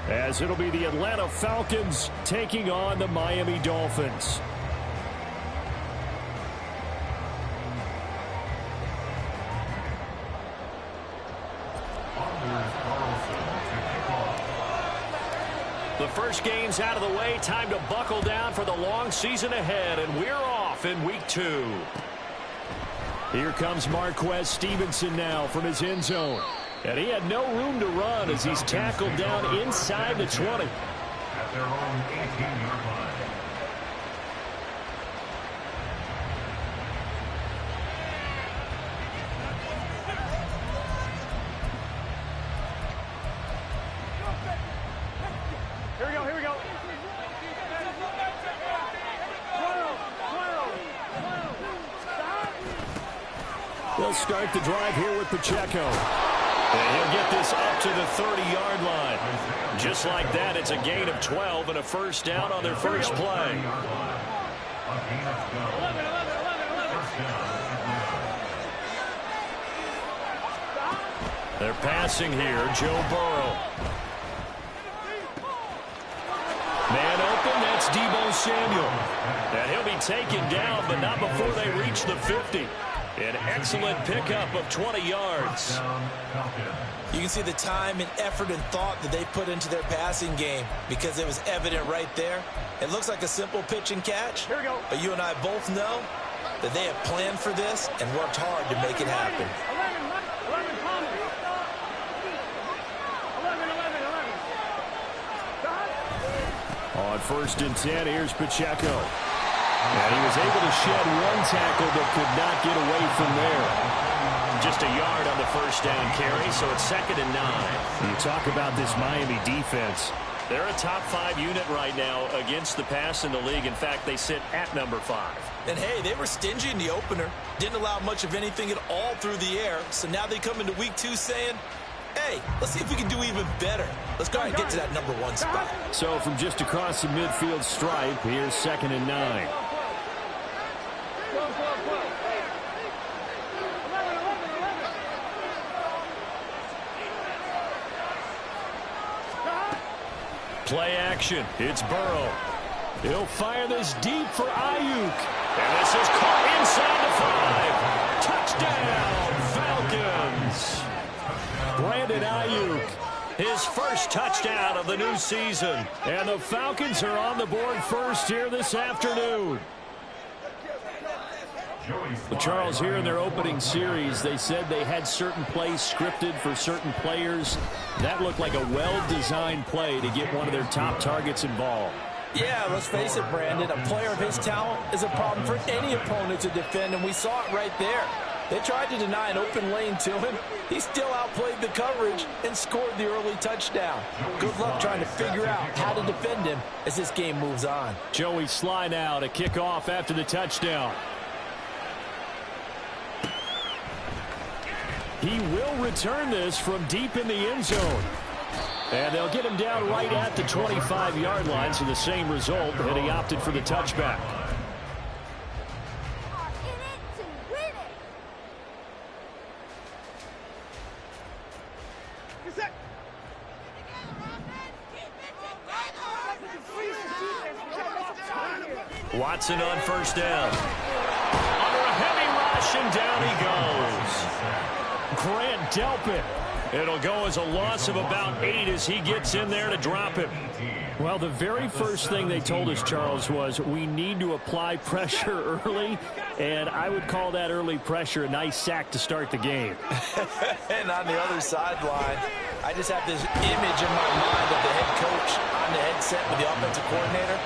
as it'll be the Atlanta Falcons taking on the Miami Dolphins. The first game's out of the way. Time to buckle down for the long season ahead, and we're off in week 2. Here comes Marquez Stevenson now from his end zone. And he had no room to run as he's tackled down inside the 20. At their own 18-yard line. Here we go. They'll start the drive here with Pacheco. And he'll get this up to the 30-yard line. Just like that, it's a gain of 12 and a first down on their first play. They're passing here, Joe Burrow. Man open, that's Deebo Samuel. And he'll be taken down, but not before they reach the 50. An excellent pickup of 20 yards. You can see the time and effort and thought that they put into their passing game because it was evident right there. It looks like a simple pitch and catch. Here we go. But you and I both know that they have planned for this and worked hard to make it happen. 11. On 1st and 10, here's Pacheco. And he was able to shed one tackle but could not get away from there. Just a yard on the first down carry, so it's 2nd and 9. You talk about this Miami defense. They're a top 5 unit right now against the pass in the league. In fact, they sit at number 5. And hey, they were stingy in the opener. Didn't allow much of anything at all through the air. So now they come into week 2 saying, hey, let's see if we can do even better. Let's go ahead and get to that number 1 spot. So from just across the midfield stripe, here's 2nd and 9. Play action. It's Burrow. He'll fire this deep for Ayuk. And this is caught inside the 5. Touchdown, Falcons. Brandon Ayuk, his first touchdown of the new season. And the Falcons are on the board first here this afternoon. Well, Charles, here in their opening series, they said they had certain plays scripted for certain players. That looked like a well-designed play to get one of their top targets involved. Yeah, let's face it, Brandon. A player of his talent is a problem for any opponent to defend, and we saw it right there. They tried to deny an open lane to him. He still outplayed the coverage and scored the early touchdown. Good luck trying to figure out how to defend him as this game moves on. Joey Sly now to kick off after the touchdown. He will return this from deep in the end zone. And they'll get him down right at the 25-yard line, so the same result, and he opted for the touchback. Watson on first down. Under a heavy rush, and down he goes. Grant Delpit. It'll go as a loss of about 8 as he gets in there to drop him. Well, the very first thing they told us, Charles, was we need to apply pressure early, and I would call that early pressure a nice sack to start the game. And on the other sideline, I just have this image in my mind of the head coach on the headset with the offensive coordinator,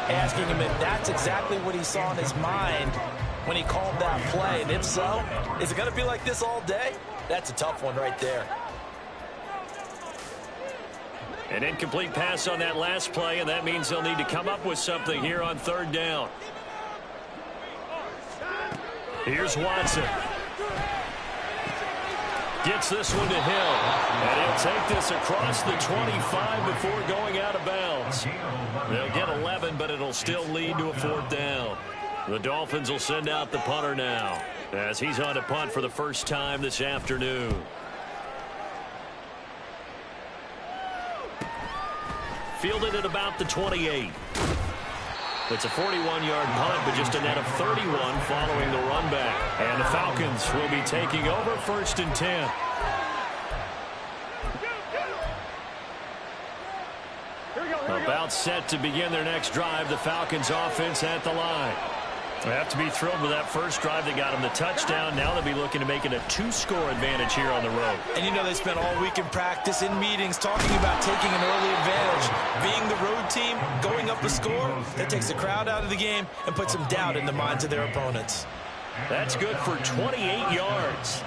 asking him if that's exactly what he saw in his mind when he called that play. And if so, is it going to be like this all day? That's a tough one right there. An incomplete pass on that last play, and that means they'll need to come up with something here on 3rd down. Here's Watson. Gets this one to Hill. And he'll take this across the 25 before going out of bounds. They'll get 11, but it'll still lead to a 4th down. The Dolphins will send out the punter now, as he's on to punt for the first time this afternoon. fielded at about the 28. It's a 41-yard punt, but just a net of 31 following the run back. And the Falcons will be taking over 1st and 10. About set to begin their next drive. The Falcons offense at the line. They have to be thrilled with that first drive. They got them the touchdown. Now they'll be looking to make it a 2-score advantage here on the road. And you know they spent all week in practice, in meetings, talking about taking an early advantage. Being the road team, going up a score, that takes the crowd out of the game and puts some doubt in the minds of their opponents. That's good for 28 yards.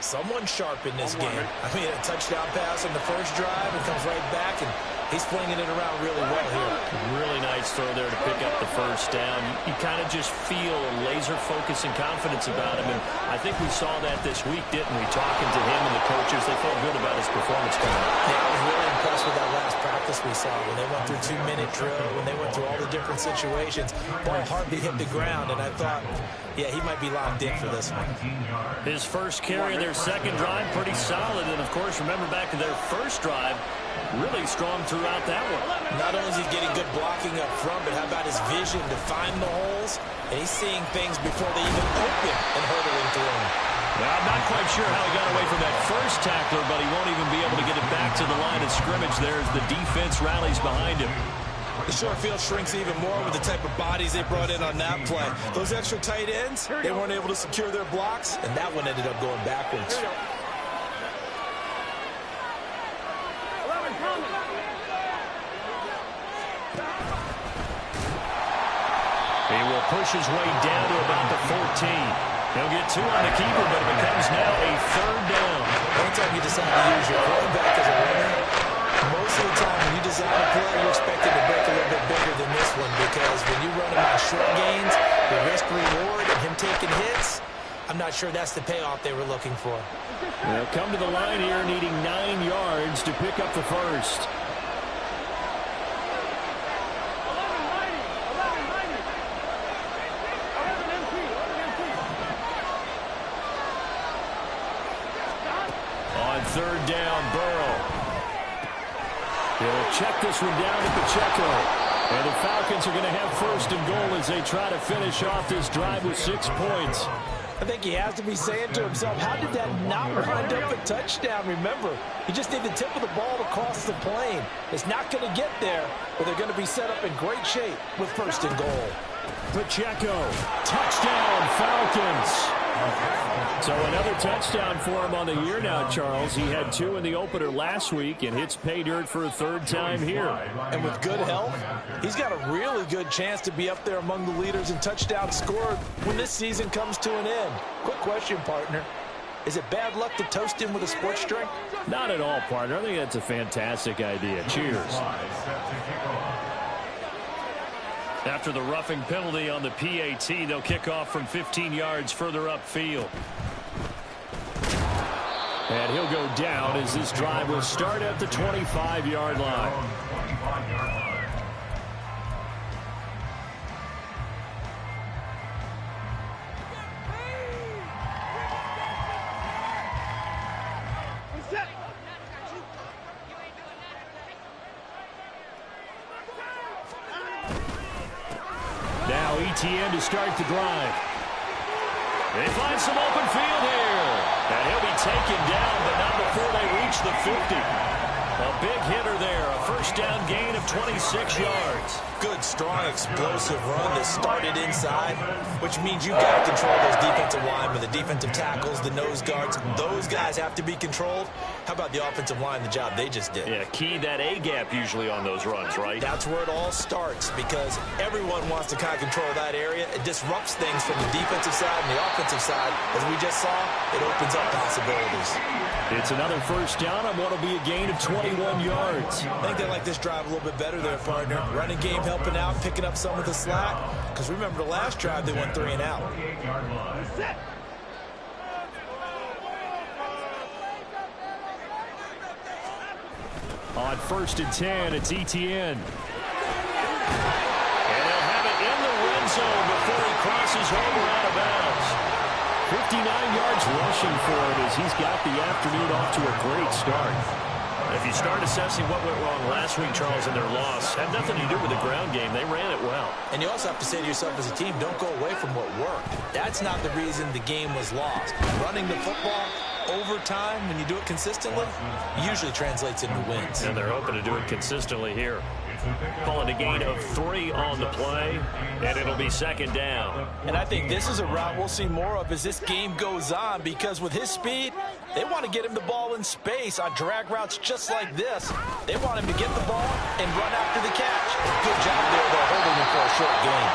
Someone sharp in this game. I mean, a touchdown pass on the first drive and comes right back, and he's flinging it around really well here. Really nice throw there to pick up the first down. You kind of just feel a laser focus and confidence about him, and I think we saw that this week, didn't we? Talking to him and the coaches, they felt good about his performance coming up. Yeah, I was really impressed with that last practice we saw when they went through 2-minute drill, when they went through all the different situations. Ball hardly hit the ground, and I thought, yeah, he might be locked in for this one. His first carry of their second drive, pretty solid. And, of course, remember back to their first drive, really strong throughout that one. Not only is he getting good blocking up front, but how about his vision to find the holes? And he's seeing things before they even open and hurdling through them. Well, I'm not quite sure how he got away from that first tackler, but he won't even be able to get it back to the line of scrimmage there as the defense rallies behind him. The short field shrinks even more with the type of bodies they brought in on that play. Those extra tight ends, they weren't able to secure their blocks, and that one ended up going backwards. He will push his way down to about the 14. He'll get 2 on the keeper, but it becomes now a 3rd down. Anytime you decide to use your quarterback as a runner, most of the time when you design a play, you're expected to break a little bit bigger than this one, because when you run him on short gains, the risk-reward and him taking hits, I'm not sure that's the payoff they were looking for. They'll come to the line here needing 9 yards to pick up the first. On 3rd down, Burrow. He'll check this one down to Pacheco. And the Falcons are going to have 1st and goal as they try to finish off this drive with 6 points. I think he has to be saying to himself, how did that not wind up a touchdown? Remember, you just need the tip of the ball to cross the plane. It's not going to get there, but they're going to be set up in great shape with 1st and goal. Pacheco, touchdown, Falcons. So another touchdown for him on the year now, Charles. He had 2 in the opener last week and hits pay dirt for a 3rd time here. And with good health, he's got a really good chance to be up there among the leaders in touchdowns scored when this season comes to an end. Quick question, partner. Is it bad luck to toast him with a sports drink? Not at all, partner. I think that's a fantastic idea. Cheers. After the roughing penalty on the PAT, they'll kick off from 15 yards further upfield. And he'll go down as this drive will start at the 25-yard line. Now ETN to start the drive. They find some open field here. And he'll be taken down, but not before they reach the 50. A big hitter there. A 1st down gain of 26 yards. Good, strong, explosive run that started inside, which means you've got to control those defensive linemen, the defensive tackles, the nose guards. Those guys have to be controlled. How about the offensive line, the job they just did? Yeah, key that A-gap usually on those runs, right? That's where it all starts, because everyone wants to kind of control that area. It disrupts things from the defensive side and the offensive side. As we just saw, it opens up possibilities. It's another 1st down on what will be a gain of 21 yards. I think they like this drive a little bit better there, partner. Running game helping out, picking up some of the slack. Because remember the last drive, they went 3 and out. On 1st and 10, it's ETN. And they'll have it in the red zone before he crosses over out of bounds. 59 yards rushing for it as he's got the afternoon off to a great start. If you start assessing what went wrong last week, Charles, in their loss, had nothing to do with the ground game. They ran it well. And you also have to say to yourself as a team, don't go away from what worked. That's not the reason the game was lost. Running the football over time, when you do it consistently, usually translates into wins. And they're hoping to do it consistently here. Calling a gain of 3 on the play, and it'll be second down. And I think this is a route we'll see more of as this game goes on, because with his speed, they want to get him the ball in space on drag routes just like this. They want him to get the ball and run after the catch. Good job there, though, holding him for a short gain.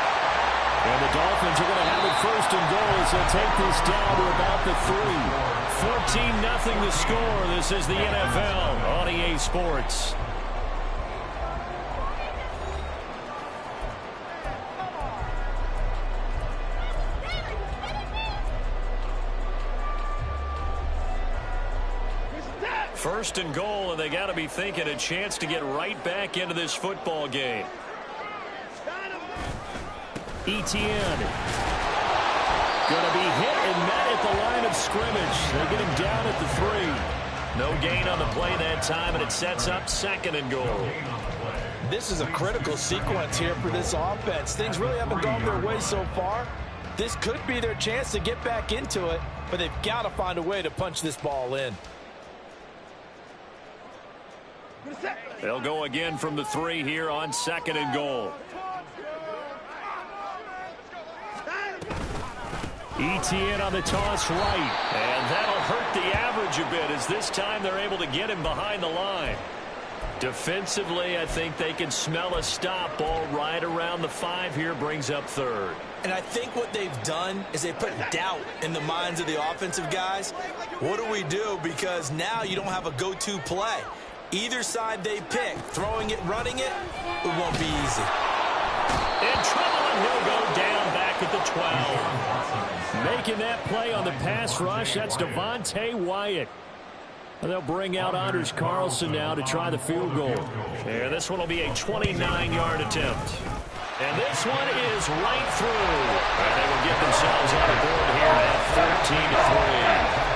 And the Dolphins are going to have it first and goal as they'll take this down to about the 3. 14-0 the score. This is the NFL on EA Sports. First and goal, and they got to be thinking a chance to get right back into this football game. Etienne going to be hit and met at the line of scrimmage. They get him down at the 3. No gain on the play that time, and it sets up second and goal. This is a critical sequence here for this offense. Things really haven't gone their way so far. This could be their chance to get back into it, but they've got to find a way to punch this ball in. They'll go again from the 3 here on second and goal. Etienne on the toss right, and that'll hurt the average a bit as this time they're able to get him behind the line. Defensively, I think they can smell a stop ball right around the 5 here, brings up third. And I think what they've done is they put doubt in the minds of the offensive guys. What do we do? Because now you don't have a go-to play. Either side they pick, throwing it, running it, it won't be easy. In trouble, and he'll go down back at the 12. Making that play on the pass rush, that's Devontae Wyatt. And they'll bring out Anders Carlson now to try the field goal. And this one will be a 29-yard attempt. And this one is right through. And they will get themselves on the board here at 13-3.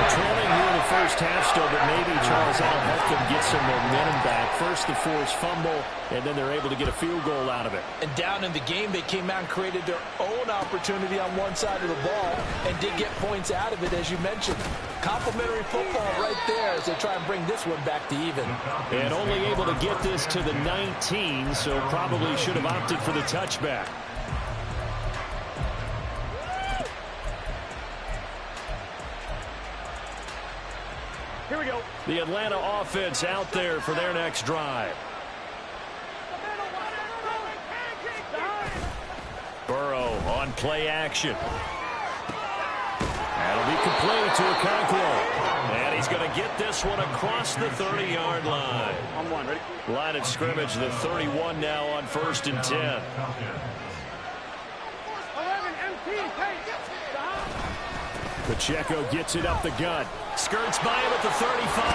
Trailing here in the first half still, but maybe, Charles, that'll help them get some momentum back. First the forced fumble, and then they're able to get a field goal out of it. And down in the game, they came out and created their own opportunity on one side of the ball and did get points out of it, as you mentioned. Complimentary football right there as they try and bring this one back to even. And only able to get this to the 19, so probably should have opted for the touchback. Here we go. The Atlanta offense out there for their next drive. Burrow on play action. That'll be complete to Okonkwo. And he's going to get this one across the 30-yard line. On 1, ready? Line of scrimmage, the 31 now on 1st and 10. 11, empty, take. Pacheco gets it up the gut. Skirts by him at the 35.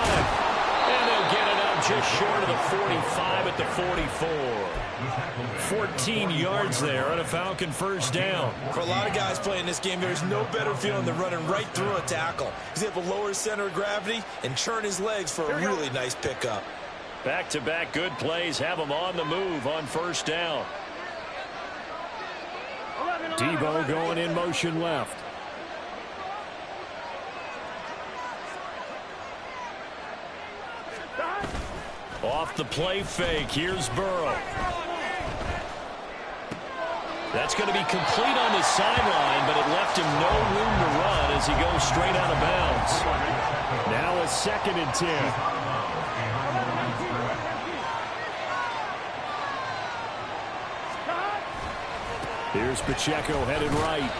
And they'll get it up just short of the 45 at the 44. 14 yards there on a Falcon first down. For a lot of guys playing this game, there's no better feeling than running right through a tackle. He's able to lower his center of gravity and churn his legs for a really nice pickup. Back-to-back good plays have them on the move on first down. Debo going in motion left. Off the play fake, here's Burrow. That's going to be complete on the sideline, but it left him no room to run as he goes straight out of bounds. Now a 2nd and 10. Here's Pacheco headed right.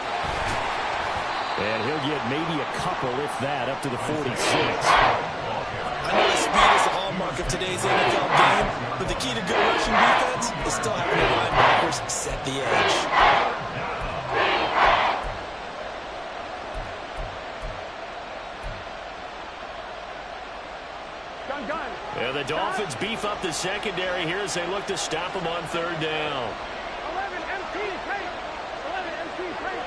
And he'll get maybe a couple, if that, up to the 46. I know the speed is the hallmark of today's NFL game, but the key to good rushing defense is still having the linebackers set the edge. Gun. And the Dolphins beef up the secondary here as they look to stop him on 3rd down. 11, empty, take. 11, empty, take.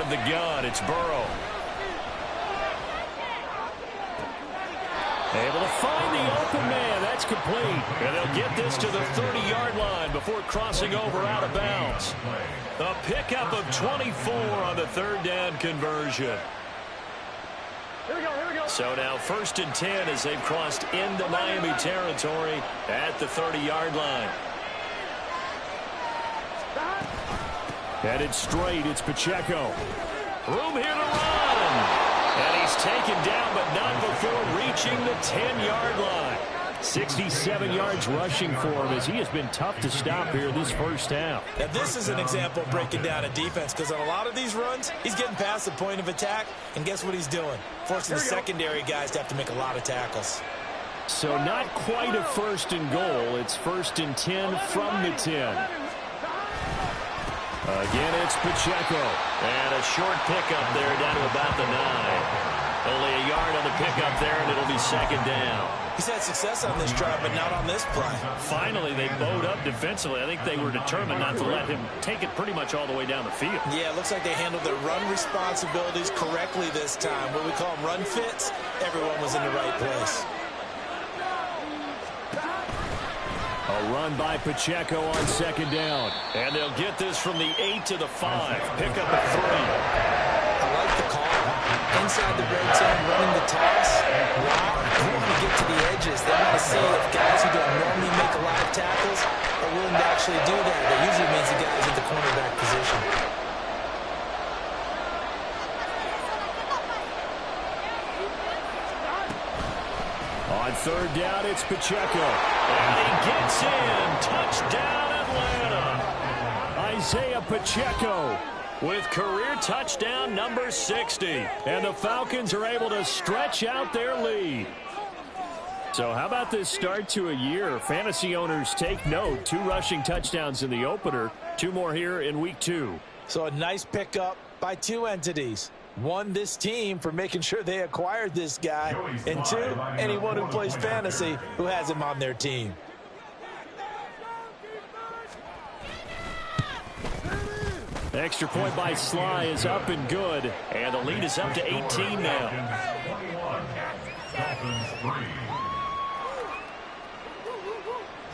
of the gun. It's Burrow. Able to find the open man. That's complete. And they'll get this to the 30-yard line before crossing over out of bounds. A pickup of 24 on the third down conversion. Here we go. So now 1st and 10 as they've crossed into Miami territory at the 30-yard line. Headed straight, it's Pacheco. Room here to run. And he's taken down, but not before reaching the 10-yard line. 67 yards rushing for him as he has been tough to stop here this first half. Now, this is an example of breaking down a defense because on a lot of these runs, he's getting past the point of attack, and guess what he's doing? Forcing the secondary guys to have to make a lot of tackles. So not quite a 1st and goal. It's 1st and 10 from the 10. Again, it's Pacheco. And a short pickup there down to about the 9. Only a yard on the pickup there, and it'll be 2nd down. He's had success on this drive, but not on this play. Finally, they bowed up defensively. I think they were determined not to let him take it pretty much all the way down the field. Yeah, it looks like they handled their run responsibilities correctly this time. What we call them run fits, everyone was in the right place. A run by Pacheco on 2nd down. And they'll get this from the 8 to the 5. Pick up a 3. I like the call. Inside the red zone, running the toss. Wow, they want to get to the edges. They want to see if guys who don't normally make a lot of tackles are willing to actually do that. That usually means the guys at the cornerback position. On 3rd down, it's Pacheco. And he gets in. Touchdown, Atlanta. Isaiah Pacheco with career touchdown number 60. And the Falcons are able to stretch out their lead. So how about this start to a year? Fantasy owners take note. 2 rushing touchdowns in the opener. 2 more here in week 2. So a nice pickup by 2 entities. 1, this team for making sure they acquired this guy. And 2, anyone who plays fantasy who has him on their team. The extra point by Sly is up and good. And the lead is up to 18 now.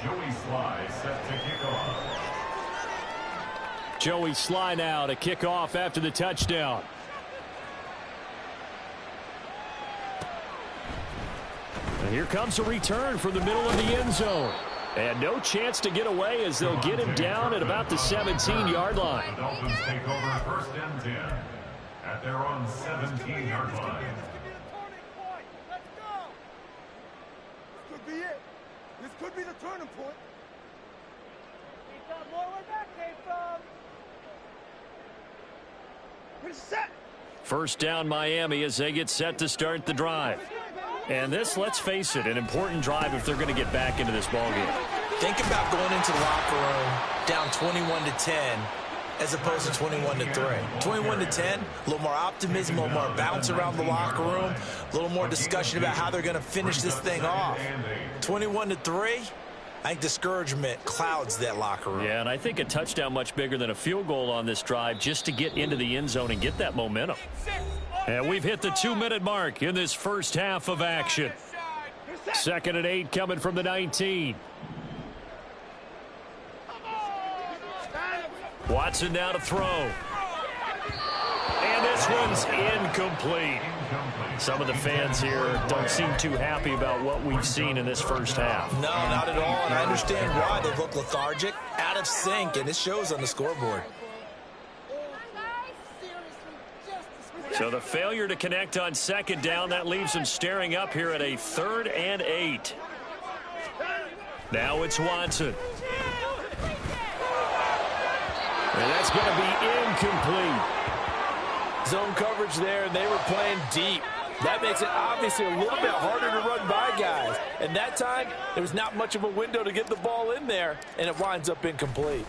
Joey Sly set to kick off. Joey Sly now to kick off after the touchdown. And here comes a return from the middle of the end zone. And no chance to get away as they'll get him down at about the 17-yard line. The Dolphins take over 1st and 10 at their own 17-yard line. This could be it. This could be the turning point. Keep that more where that came from. We're set. 1st down Miami as they get set to start the drive. And this, let's face it, an important drive if they're going to get back into this ballgame. Think about going into the locker room down 21-10 as opposed to 21-3. 21-10, a little more optimism, a little more bounce around the locker room, a little more discussion about how they're going to finish this thing off. 21-3, I think discouragement clouds that locker room. Yeah, and I think a touchdown much bigger than a field goal on this drive just to get into the end zone and get that momentum. And we've hit the 2-minute mark in this first half of action. 2nd and 8 coming from the 19. Watson now to throw. And this one's incomplete. Some of the fans here don't seem too happy about what we've seen in this first half. No, not at all, and I understand why. They look lethargic, out of sync, and it shows on the scoreboard. So the failure to connect on 2nd down, that leaves them staring up here at a 3rd and 8. Now it's Watson. And that's going to be incomplete. Zone coverage there, and they were playing deep. That makes it obviously a little bit harder to run by guys. And that time, there was not much of a window to get the ball in there, and it winds up incomplete.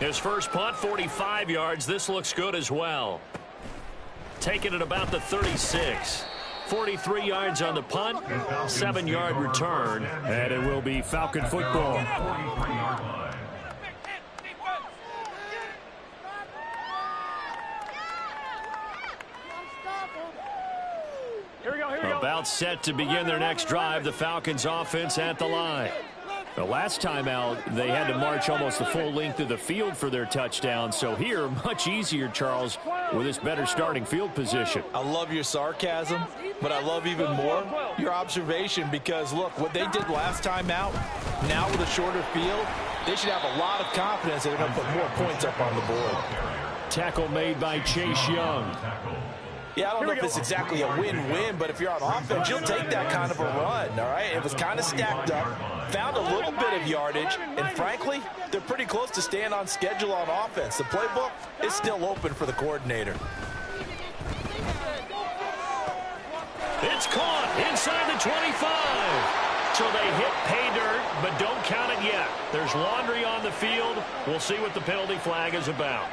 His first punt, 45 yards. This looks good as well. Taking it about the 36. 43 yards on the punt, 7-yard return, and it will be Falcon football. 43-yard line. About set to begin their next drive, the Falcons offense at the line. The last time out, they had to march almost the full length of the field for their touchdown. So here, much easier, Charles, with this better starting field position. I love your sarcasm, but I love even more your observation because, look, what they did last time out, now with a shorter field, they should have a lot of confidence that they're going to put more points up on the board. Tackle made by Chase Young. Yeah, I don't know if it's exactly a win-win, but if you're on offense, you'll take that kind of a run, all right? It was kind of stacked up, found a little bit of yardage, and frankly, they're pretty close to staying on schedule on offense. The playbook is still open for the coordinator. It's caught inside the 25. So they hit pay dirt, but don't count it yet. There's laundry on the field. We'll see what the penalty flag is about.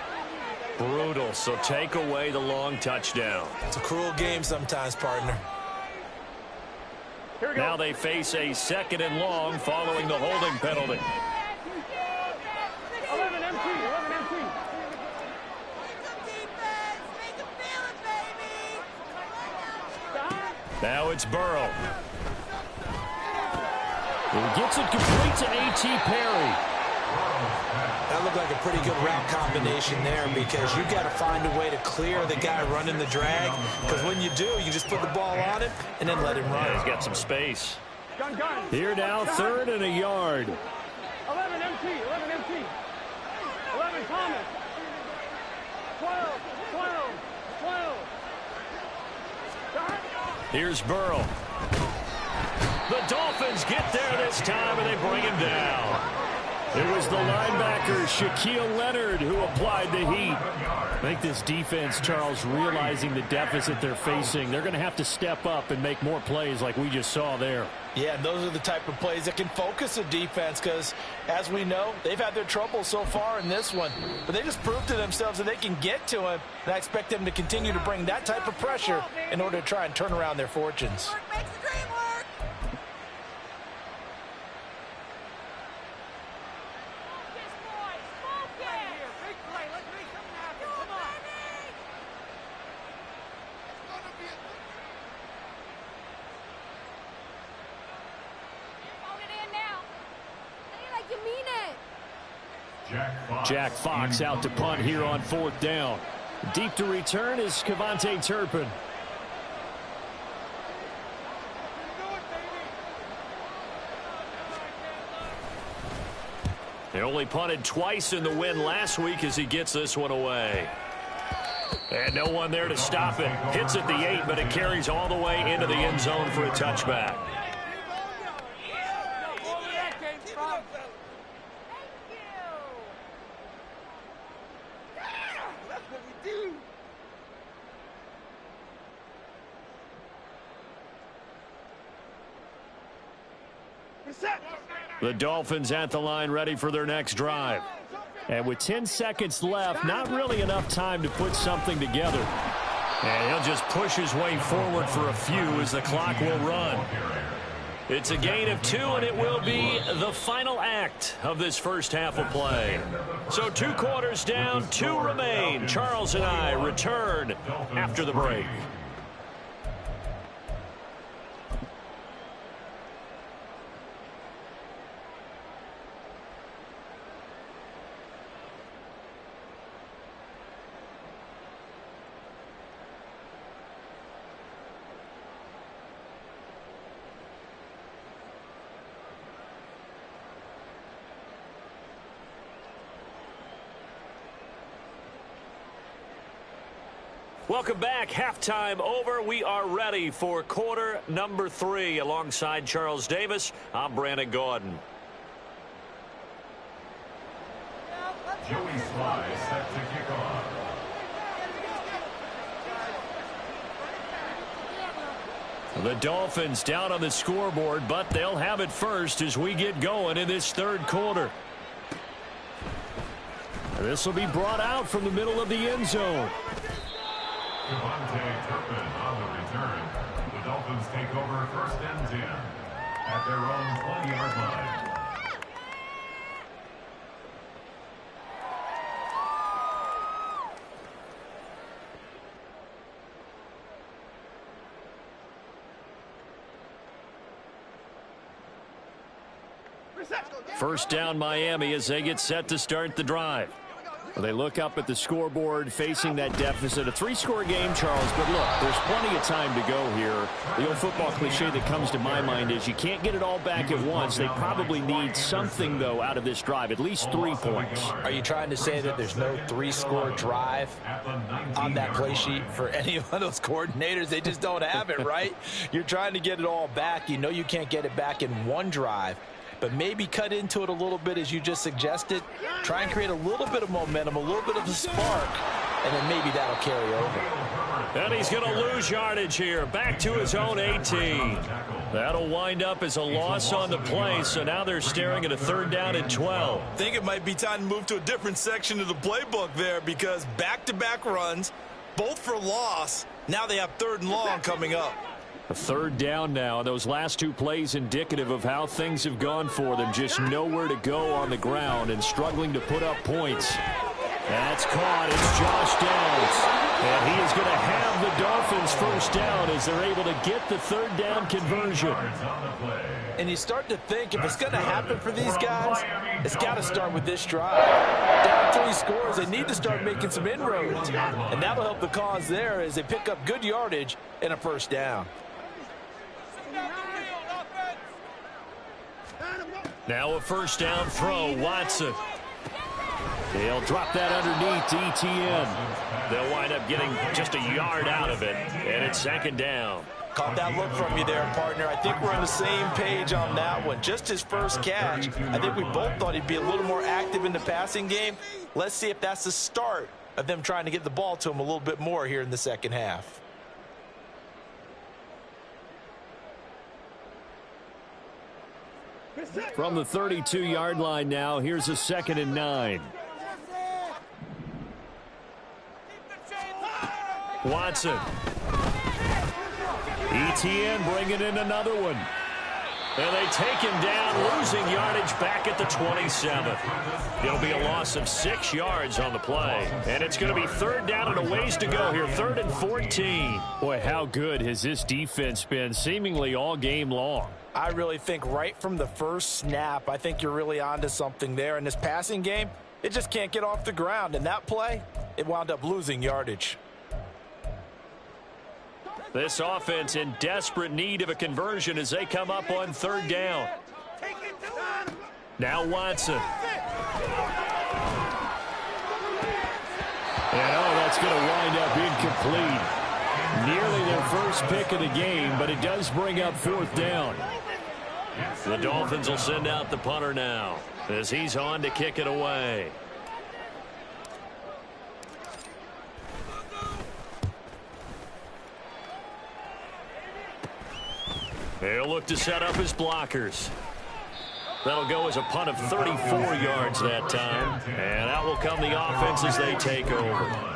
Brutal, so take away the long touchdown. It's a cruel game sometimes, partner. Now they face a 2nd and long following the holding penalty. 11 MT, 11 MT. Now it's Burrow. He gets it complete to A.T. Perry. That looked like a pretty good route combination there because you've got to find a way to clear the guy running the drag, because when you do, you just put the ball on him and then let him run. Yeah, he's got some space. Gun. Here now, 3rd and a yard. 11 MT, 11 MT. 11 Thomas. 12. Here's Burrow. The Dolphins get there this time, and they bring him down. It was the linebacker, Shaquille Leonard, who applied the heat. I think this defense, Charles, realizing the deficit they're facing, they're going to have to step up and make more plays like we just saw there. Yeah, and those are the type of plays that can focus a defense because, as we know, they've had their trouble so far in this one. But they just proved to themselves that they can get to him, and I expect them to continue to bring that type of pressure in order to try and turn around their fortunes. Makes the dream work. Jack Fox out to punt here on 4th down. Deep to return is Kevontae Turpin. They only punted twice in the win last week as he gets this one away. And no one there to stop it. Hits at the 8, but it carries all the way into the end zone for a touchback. The Dolphins at the line ready for their next drive. And with 10 seconds left, not really enough time to put something together. And he'll just push his way forward for a few as the clock will run. It's a gain of 2, and it will be the final act of this first half of play. So 2 quarters down, 2 remain. Charles and I return after the break. Welcome back. Halftime over. We are ready for quarter number 3. Alongside Charles Davis, I'm Brandon Gordon. Joey Sly set to kick off. The Dolphins down on the scoreboard, but they'll have it first as we get going in this 3rd quarter. This will be brought out from the middle of the end zone. Kevontae Turpin on the return. The Dolphins take over 1st and 10 at their own 20-yard line. First down Miami as they get set to start the drive. Well, they look up at the scoreboard facing that deficit. A 3-score game, Charles, but look, there's plenty of time to go here. The old football cliche that comes to my mind is you can't get it all back at once. They probably need something, though, out of this drive, at least 3 points. Are you trying to say that there's no 3-score drive on that play sheet for any of those coordinators? They just don't have it, right? You're trying to get it all back. You know you can't get it back in one drive. But maybe cut into it a little bit as you just suggested. Try and create a little bit of momentum, a little bit of a spark, and then maybe that'll carry over. And he's going to lose yardage here. Back to his own 18. That'll wind up as a loss on the play, so now they're staring at a 3rd down and 12. I think it might be time to move to a different section of the playbook there because back-to-back runs, both for loss. Now they have 3rd and long coming up. A 3rd down now. Those last 2 plays indicative of how things have gone for them. Just nowhere to go on the ground and struggling to put up points. That's caught. It's Josh Downs. And he is going to have the Dolphins 1st down as they're able to get the 3rd down conversion. And you start to think if it's going to happen for these guys, it's got to start with this drive. Down 3 scores, they need to start making some inroads. And that'll help the cause there as they pick up good yardage and a 1st down. Now a 1st down throw, Watson. They'll drop that underneath to ETN. They'll wind up getting just a yard out of it, and it's 2nd down. Caught that look from you there, partner. I think we're on the same page on that one. Just his first catch. I think we both thought he'd be a little more active in the passing game. Let's see if that's the start of them trying to get the ball to him a little bit more here in the second half. From the 32-yard line now, here's a 2nd and 9. Watson. ETN bringing in another one. And they take him down, losing yardage back at the 27. It'll be a loss of 6 yards on the play. And it's going to be 3rd down and a ways to go here, 3rd and 14. Boy, how good has this defense been seemingly all game long? I really think right from the first snap, I think you're really onto something there. In this passing game, it just can't get off the ground. And that play, it wound up losing yardage. This offense in desperate need of a conversion as they come up on 3rd down. Now Watson. And that's going to wind up incomplete. Nearly their first pick of the game, but it does bring up 4th down. The Dolphins will send out the punter now as he's on to kick it away. He'll look to set up his blockers. That'll go as a punt of 34 yards that time. And out will come the offense as they take over.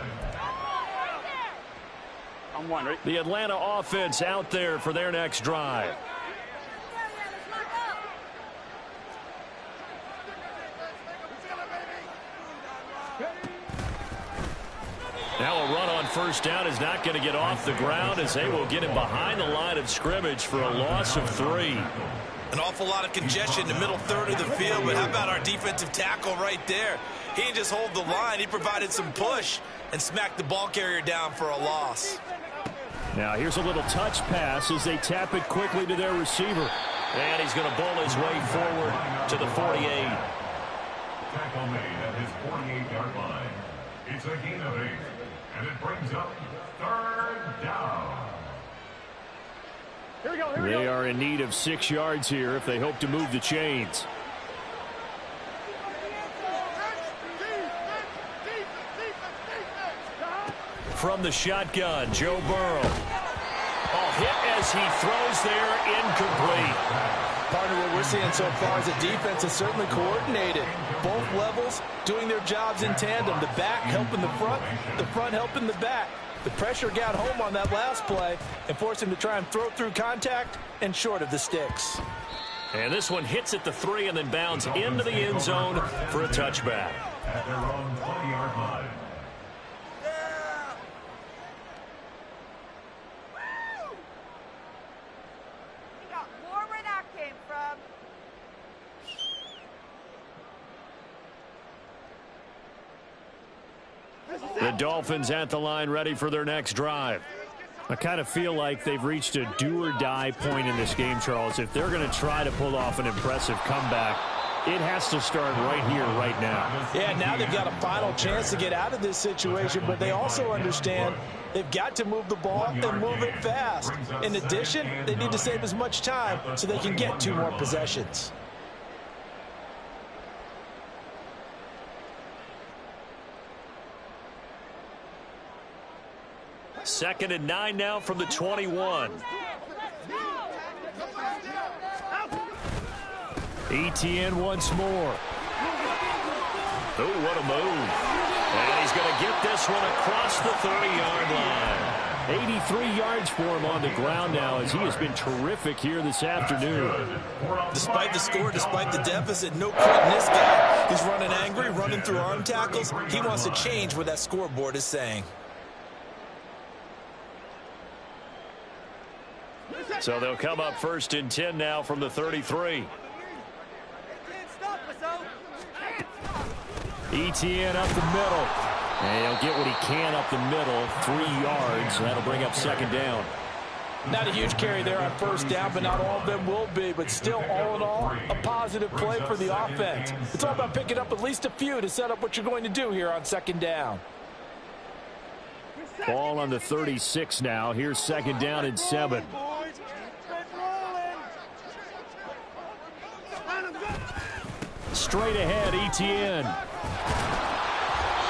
The Atlanta offense out there for their next drive. Now a run on 1st down is not going to get off the ground as they will get him behind the line of scrimmage for a loss of 3. An awful lot of congestion in the middle 3rd of the field, but how about our defensive tackle right there? He didn't just hold the line. He provided some push and smacked the ball carrier down for a loss. Now here's a little touch pass as they tap it quickly to their receiver. And he's going to bowl his way forward to the 48. Tackle made at his 48-yard line. It's a gain of 8, and it brings up 3rd down. They are in need of 6 yards here if they hope to move the chains. From the shotgun, Joe Burrow. Hit as he throws there, incomplete. Partner, what we're seeing so far is a defense is certainly coordinated. Both levels doing their jobs in tandem. The back helping the front helping the back. The pressure got home on that last play and forced him to try and throw through contact and short of the sticks. And this one hits at the 3 and then bounds into the end zone for a touchback. At their own 20-yard line. The Dolphins at the line ready for their next drive. I kind of feel like they've reached a do-or-die point in this game, Charles. If they're going to try to pull off an impressive comeback, it has to start right here, right now. Yeah, now they've got a final chance to get out of this situation, but they also understand they've got to move the ball and move it fast. In addition, they need to save as much time so they can get 2 more possessions. Second and 9 now from the 21. ETN once more. Oh, what a move. And he's going to get this one across the 30-yard line. 83 yards for him on the ground now as he has been terrific here this afternoon. Despite the score, despite the deficit, no quitting this guy. He's running angry, running through arm tackles. He wants to change what that scoreboard is saying. So they'll come up first and 10 now from the 33. ETN up the middle. And he'll get what he can up the middle. 3 yards. That'll bring up second down. Not a huge carry there on first down, but not all of them will be. But still, all in all, a positive play for the offense. It's all about picking up at least a few to set up what you're going to do here on second down. Ball on the 36 now. Here's second down and 7. Straight ahead, ETN.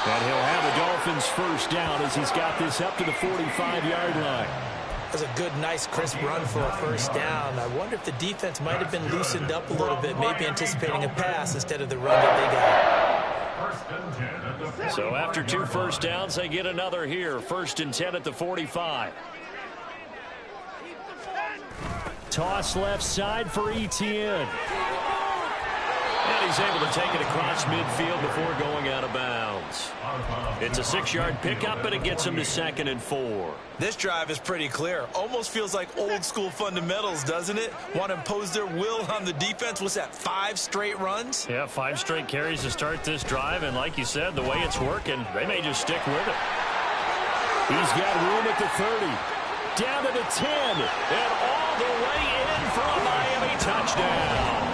And he'll have the Dolphins first down as he's got this up to the 45-yard line. That's a good, nice, crisp run for a first down. I wonder if the defense might have been loosened up a little bit, maybe anticipating a pass instead of the run that they got. So after 2 first downs, they get another here. First and 10 at the 45. Toss left side for ETN. And he's able to take it across midfield before going out of bounds. It's a 6-yard pickup, and it gets him to second and 4. This drive is pretty clear. Almost feels like old school fundamentals, doesn't it? Want to impose their will on the defense. What's that, 5 straight runs? Yeah, 5 straight carries to start this drive, and like you said, the way it's working, they may just stick with it. He's got room at the 30, down to the 10, and all the way in for a Miami touchdown.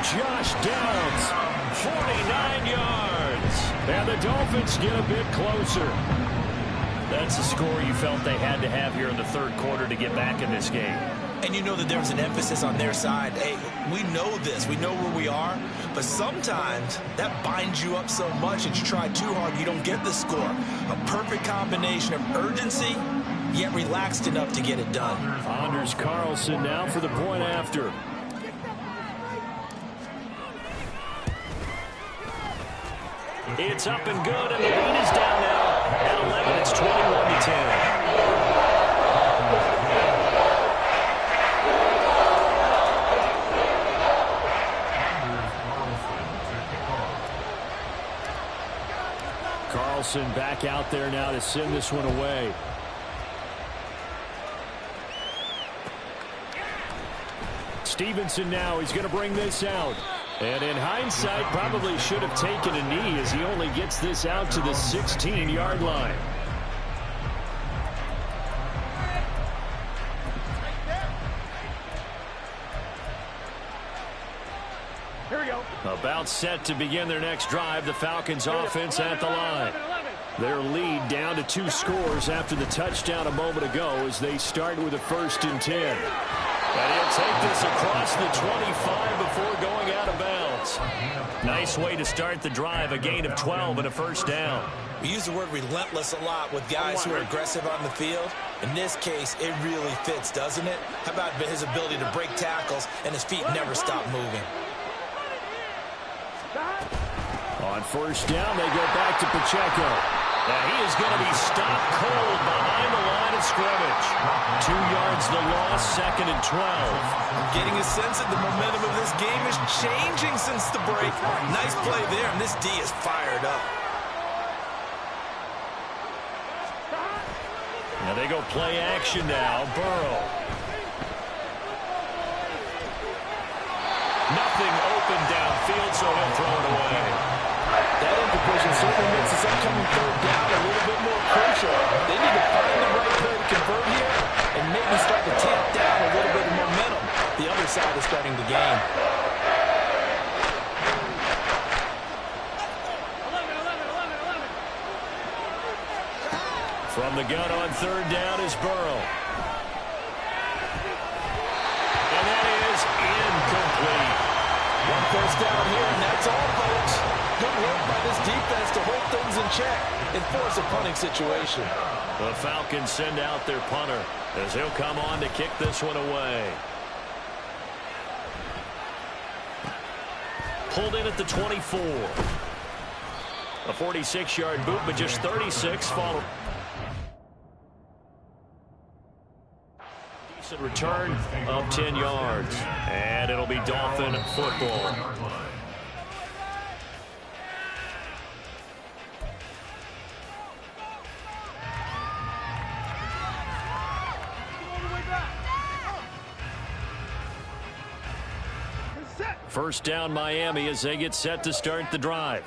Josh Downs, 49 yards, and the Dolphins get a bit closer. That's the score you felt they had to have here in the third quarter to get back in this game. And you know that there was an emphasis on their side. Hey, we know this. We know where we are. But sometimes that binds you up so much that you try too hard, you don't get the score. A perfect combination of urgency, yet relaxed enough to get it done. Anders Carlson now for the point after. It's up and good, and the lead is down now. At 11, it's 21-10. Carlson back out there now to send this one away. Stevenson now, he's going to bring this out. And in hindsight, probably should have taken a knee as he only gets this out to the 16-yard line. Here we go. About set to begin their next drive, the Falcons offense at the line. Their lead down to 2 scores after the touchdown a moment ago as they start with a 1st and 10. And he'll take this across the 25 before going out of bounds. Nice way to start the drive, a gain of 12 and a first down. We use the word relentless a lot with guys who are aggressive on the field. In this case, it really fits, doesn't it? How about his ability to break tackles and his feet never stop moving? On first down, they go back to Pacheco. Now he is going to be stopped cold behind the line of scrimmage. 2 yards the loss, 2nd and 12. I'm getting a sense that the momentum of this game is changing since the break. Nice play there, and this D is fired up. Now they go play action now. Burrow. Nothing open downfield, so he'll throw it away. That incompletion certainly makes this upcoming third down the gun on third down is Burrow. And that is incomplete. One first down here, and that's all, folks. Good work by this defense to hold things in check and force a punting situation. The Falcons send out their punter as he'll come on to kick this one away. Pulled in at the 24. A 46-yard boot, but just 36 followed. Decent return of 10 yards. And it'll be Dolphin football. First down Miami as they get set to start the drive.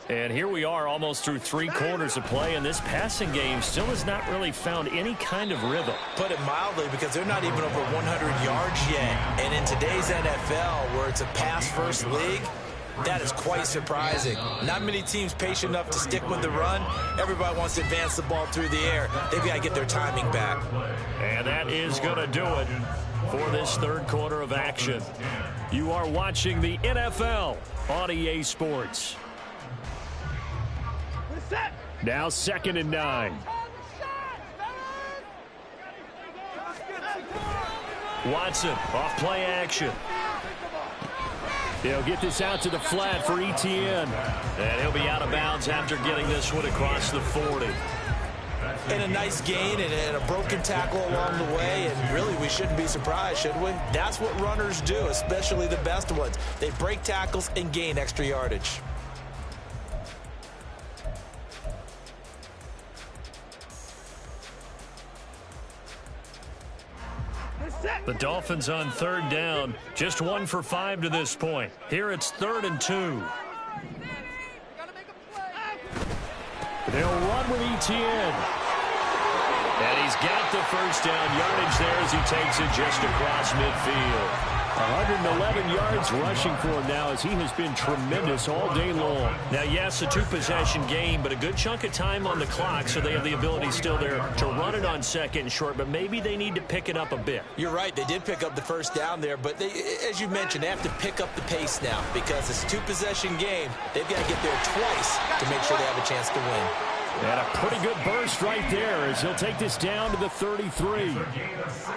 And here we are almost through 3 quarters of play, and this passing game still has not really found any kind of rhythm. Put it mildly, because they're not even over 100 yards yet. And in today's NFL, where it's a pass-first league, that is quite surprising. Not many teams patient enough to stick with the run. Everybody wants to advance the ball through the air. They've got to get their timing back. And that is going to do it for this third quarter of action. You are watching the NFL on EA Sports. Now 2nd and 9. Watson off play action. He'll get this out to the flat for Etienne. And he'll be out of bounds after getting this one across the 40. And a nice gain and a broken tackle along the way, and really we shouldn't be surprised, should we? That's what runners do, especially the best ones. They break tackles and gain extra yardage. The Dolphins on third down, just 1 for 5 to this point. Here it's 3rd and 2. They'll run with Etienne. And he's got the first down yardage there as he takes it just across midfield. 111 yards rushing for him now as he has been tremendous all day long. Now, yes, a 2-possession game, but a good chunk of time on the clock, so they have the ability still there to run it on 2nd and short, but maybe they need to pick it up a bit. You're right. They did pick up the first down there, but they, as you mentioned, they have to pick up the pace now because it's a 2-possession game. They've got to get there twice to make sure they have a chance to win. And a pretty good burst right there as he'll take this down to the 33.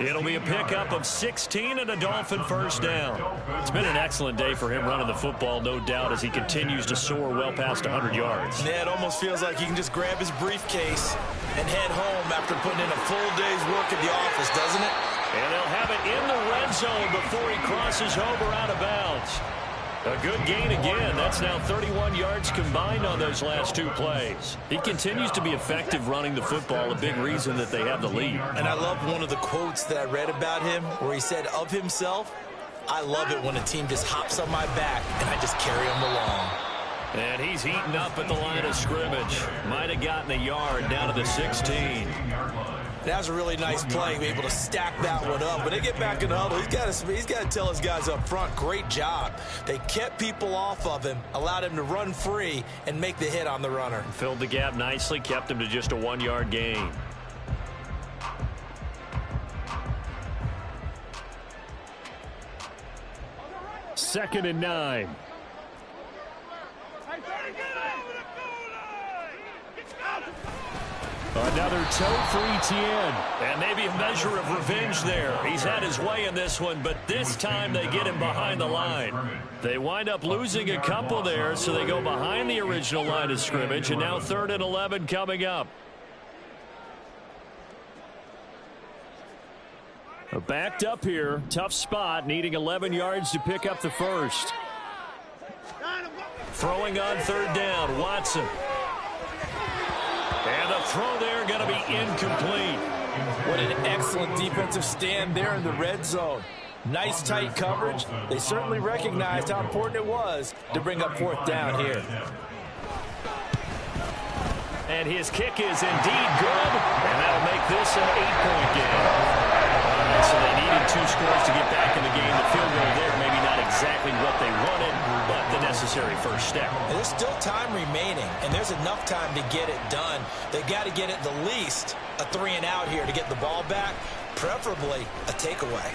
It'll be a pickup of 16 and a Dolphin first down. It's been an excellent day for him running the football, no doubt, as he continues to soar well past 100 yards. Yeah, it almost feels like he can just grab his briefcase and head home after putting in a full day's work at the office, doesn't it? And they'll have it in the red zone before he crosses over out of bounds. A good gain again. That's now 31 yards combined on those last 2 plays. He continues to be effective running the football, a big reason that they have the lead. And I love one of the quotes that I read about him where he said of himself, "I love it when a team just hops on my back and I just carry them along." And he's eaten up at the line of scrimmage. Might have gotten a yard down to the 16. That was a really nice play, be able to stack that one up. When they get back in the huddle, he's got to tell his guys up front, great job. They kept people off of him, allowed him to run free, and make the hit on the runner. Filled the gap nicely, kept him to just a 1-yard gain. Second and 9. Another toe for Etienne. And maybe a measure of revenge there. He's had his way in this one, but this time they get him behind the line. They wind up losing a couple there, so they go behind the original line of scrimmage, and now 3rd and 11 coming up. Backed up here. Tough spot, needing 11 yards to pick up the first. Throwing on 3rd down, Watson. And the throw there going to be incomplete. What an excellent defensive stand there in the red zone. Nice tight coverage. They certainly recognized how important it was to bring up 4th down here. And his kick is indeed good, and that'll make this an 8-point game. So they needed 2 scores to get back in the game. The field goal there maybe not exactly what they wanted, but the necessary first step. And there's still time remaining, and there's enough time to get it done. They've got to get at the least a 3-and-out here to get the ball back, preferably a takeaway.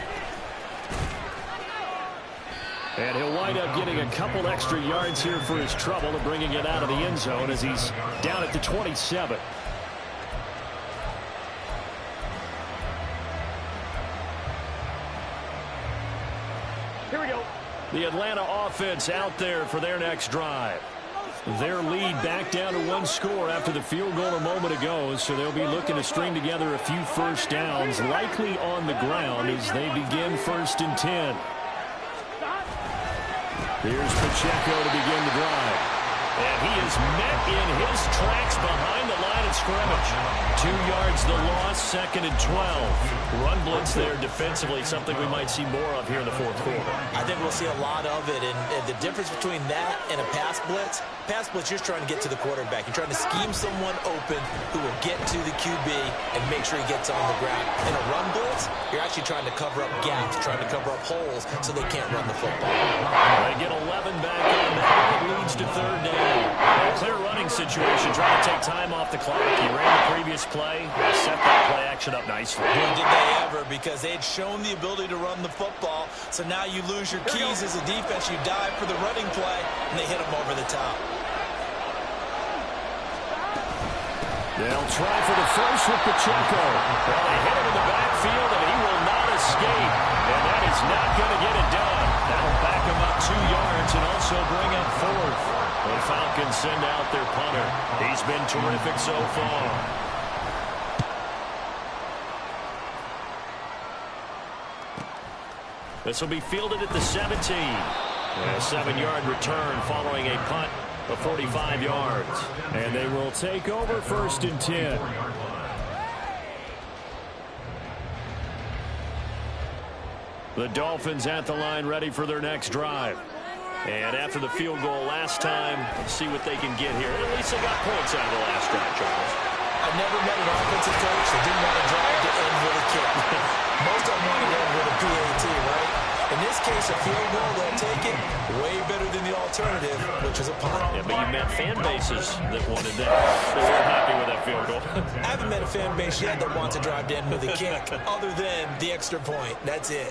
And he'll wind up getting a couple extra yards here for his trouble and bringing it out of the end zone as he's down at the 27. Here we go. The Atlanta offense out there for their next drive. Their lead back down to 1 score after the field goal a moment ago, so they'll be looking to string together a few first downs, likely on the ground as they begin 1st and 10. Here's Pacheco to begin the drive. And he is met in his tracks behind the line of scrimmage. 2 yards the loss, 2nd and 12. Run blitz there defensively, something we might see more of here in the 4th quarter. I think we'll see a lot of it, and the difference between that and a pass blitz, you're trying to get to the quarterback. You're trying to scheme someone open who will get to the QB and make sure he gets on the ground. In a run blitz, you're actually trying to cover up gaps, trying to cover up holes so they can't run the football. They get 11 back on that. It leads to 3rd down. A clear running situation, trying to take time off the clock. He ran the previous play, set that play action up nicely. Boy, did they ever, because they had shown the ability to run the football. So now you lose your keys as a defense. You dive for the running play, and they hit them over the top. They'll try for the first with Pacheco. Well, they hit him in the backfield, and he will not escape. And that is not going to get it done. That'll back him up 2 yards and also bring up 4th. The Falcons send out their punter. He's been terrific so far. This will be fielded at the 17. A 7-yard return following a punt of 45 yards. And they will take over 1st and 10. The Dolphins at the line ready for their next drive. And after the field goal last time, see what they can get here. At least they got points out of the last drive, Charles. I've never met an offensive coach that didn't want to drive to end with a kick. Most of them want to end with a PAT, right? In this case, a field goal, they'll take it. Way better than the alternative, which is a punt. Yeah, but you met fan bases that wanted that. They were happy with that field goal. I haven't met a fan base yet that wants to drive to end with a kick, other than the extra point. That's it.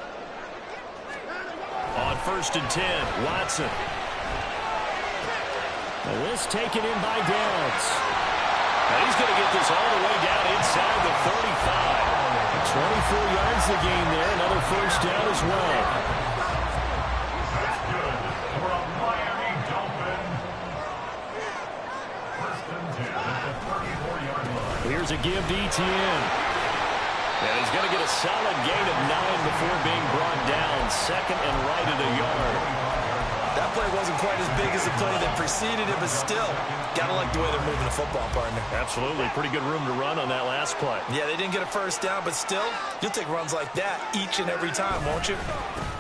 On 1st and 10, Watson. Now this taken in by Downs. Now he's going to get this all the way down inside the 35. 24 yards the gain there. Another first down as well. That's good for a Miami Dolphin. 1st and 10 at the 34-yard line. Here's a give to Etienne. And he's going to get a solid gain of 9 before being brought down. 2nd and right at a yard. That play wasn't quite as big as the play that preceded it, but still, got to like the way they're moving the football, partner. Absolutely. Pretty good room to run on that last play. Yeah, they didn't get a first down, but still, you'll take runs like that each and every time, won't you?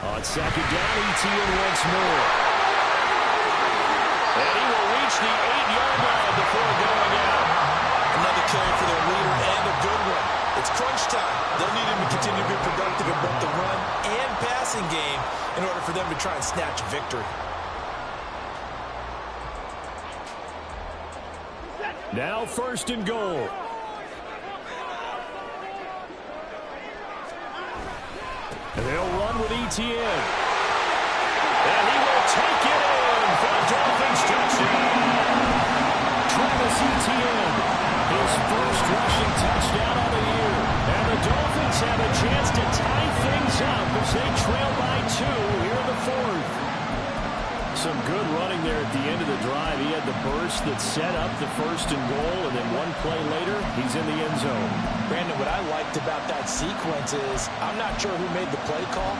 On 2nd down, Etienne once more. And he will reach the 8-yard line before going out. Another carry for their leader and a good one. It's crunch time. They'll need him to continue to be productive in both the run and passing game in order for them to try and snatch a victory. Now 1st and goal. And they'll run with Etienne. And he will take it in for the Dolphins touchdown. Travis Etienne, his first rushing touchdown of the year. And the Dolphins have a chance to tie things up as they trail by 2 here in the 4th. Some good running there at the end of the drive. He had the burst that set up the 1st and goal, and then one play later, he's in the end zone. Brandon, what I liked about that sequence is I'm not sure who made the play call,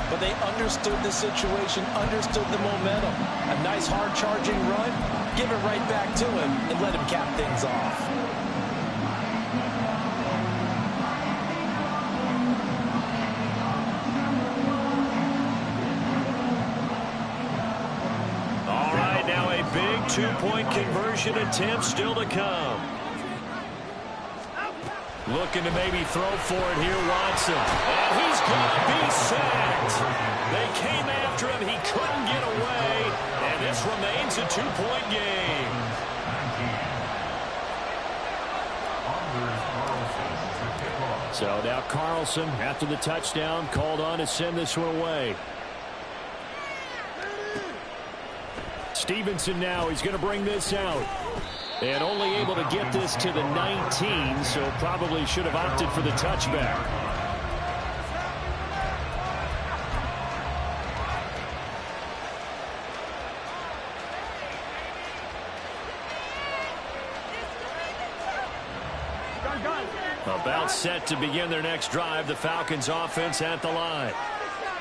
but they understood the situation, understood the momentum. A nice hard-charging run, give it right back to him, and let him cap things off. Big 2-point conversion attempt still to come. Looking to maybe throw for it here, Watson. And he's going to be sacked. They came after him. He couldn't get away. And this remains a 2-point game. So now Carlson, after the touchdown, called on to send this one away. Stevenson now, he's going to bring this out. And only able to get this to the 19, so probably should have opted for the touchback. About set to begin their next drive, the Falcons offense at the line.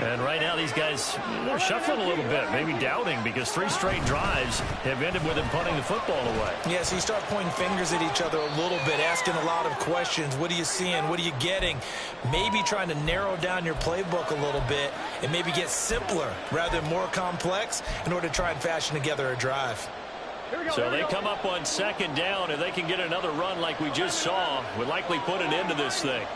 And right now these guys, they're shuffling a little bit, maybe doubting, because 3 straight drives have ended with them punting the football away. Yeah, so you start pointing fingers at each other a little bit, asking a lot of questions. What are you seeing? What are you getting? Maybe trying to narrow down your playbook a little bit and maybe get simpler rather than more complex in order to try and fashion together a drive. So they come up on 2nd down. If they can get another run like we just saw, would likely put an end to this thing.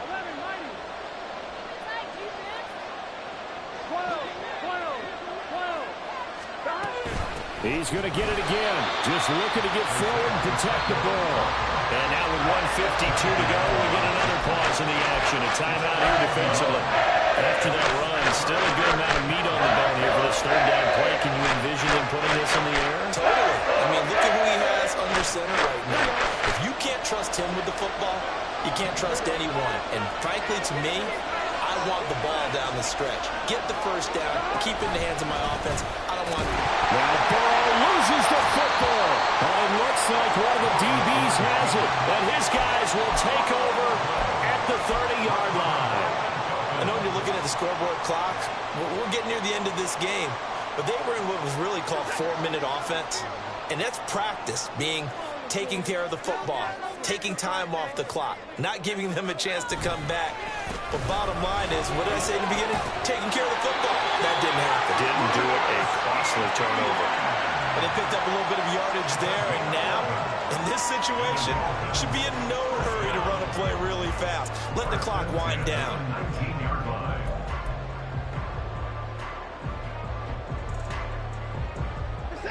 He's going to get it again. Just looking to get forward and protect the ball. And now with 1:52 to go, we get another pause in the action. A timeout here defensively. After that run, still a good amount of meat on the bone here for this 3rd down play. Can you envision them putting this in the air? Totally. I mean, look at who he has under center right now. If you can't trust him with the football, you can't trust anyone. And frankly, to me, I want the ball down the stretch. Get the 1st down. Keep it in the hands of my offense. I don't want... Now Burrow loses the football. It looks like one of the DBs has it. And his guys will take over at the 30-yard line. I know when you're looking at the scoreboard clock, we're getting near the end of this game. But they were in what was really called 4-minute offense. And that's practice, being taking care of the football, taking time off the clock, not giving them a chance to come back. But bottom line is, what did I say in the beginning? Taking care of the football. That didn't happen. Didn't do it. A costly turnover. And they picked up a little bit of yardage there, and now, in this situation, should be in no hurry to run a play really fast. Let the clock wind down. 19-yard line.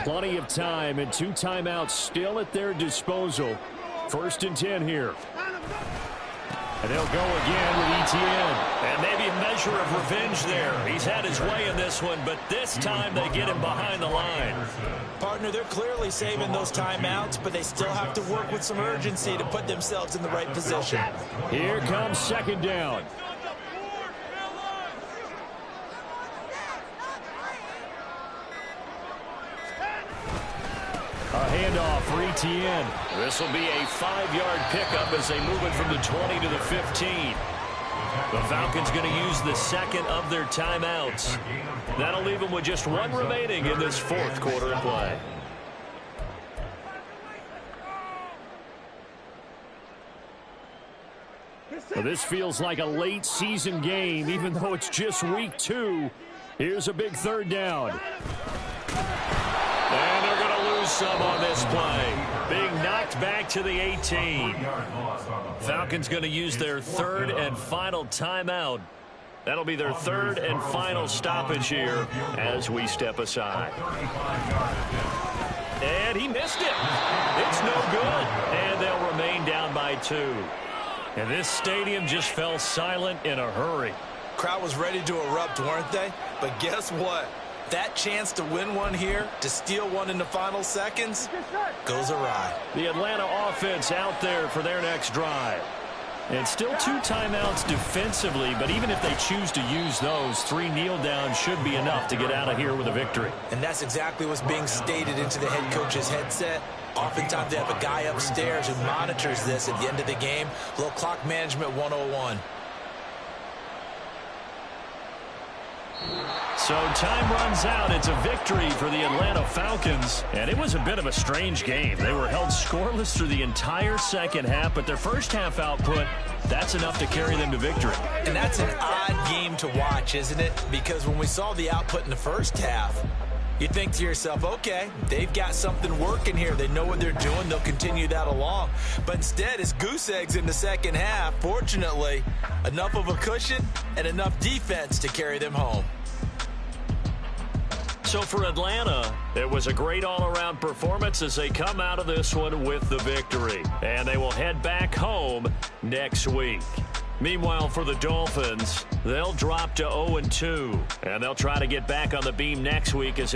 Plenty of time and 2 timeouts still at their disposal. 1st and 10 here. And they'll go again with Etienne. And maybe a measure of revenge there. He's had his way in this one, but this time they get him behind the line. Partner, they're clearly saving those timeouts, but they still have to work with some urgency to put themselves in the right position. Here comes 2nd down. A handoff for Etienne. This will be a 5-yard pickup as they move it from the 20 to the 15. The Falcons going to use the 2nd of their timeouts. That'll leave them with just 1 remaining in this 4th quarter of play. Well, this feels like a late season game, even though it's just week 2. Here's a big 3rd down. And they're going to lose some on this play. Being knocked back to the 18. Falcons going to use their 3rd and final timeout. That'll be their 3rd and final stoppage here as we step aside. And he missed it. It's no good. And they'll remain down by 2. And this stadium just fell silent in a hurry. Crowd was ready to erupt, weren't they? But guess what? That chance to win one here, to steal one in the final seconds, goes awry. The Atlanta offense out there for their next drive. And still 2 timeouts defensively, but even if they choose to use those, 3 kneel downs should be enough to get out of here with a victory. And that's exactly what's being stated into the head coach's headset. Oftentimes they have a guy upstairs who monitors this at the end of the game. A little clock management 101. So time runs out. It's a victory for the Atlanta Falcons. And it was a bit of a strange game. They were held scoreless through the entire 2nd half, but their 1st half output, that's enough to carry them to victory. And that's an odd game to watch, isn't it? Because when we saw the output in the 1st half, You think to yourself, okay, they've got something working here. They know what they're doing. They'll continue that along. But instead, it's goose eggs in the second half. Fortunately, enough of a cushion and enough defense to carry them home. So for Atlanta, it was a great all-around performance as they come out of this one with the victory. And they will head back home next week. Meanwhile, for the Dolphins, they'll drop to 0-2, and they'll try to get back on the beam next week as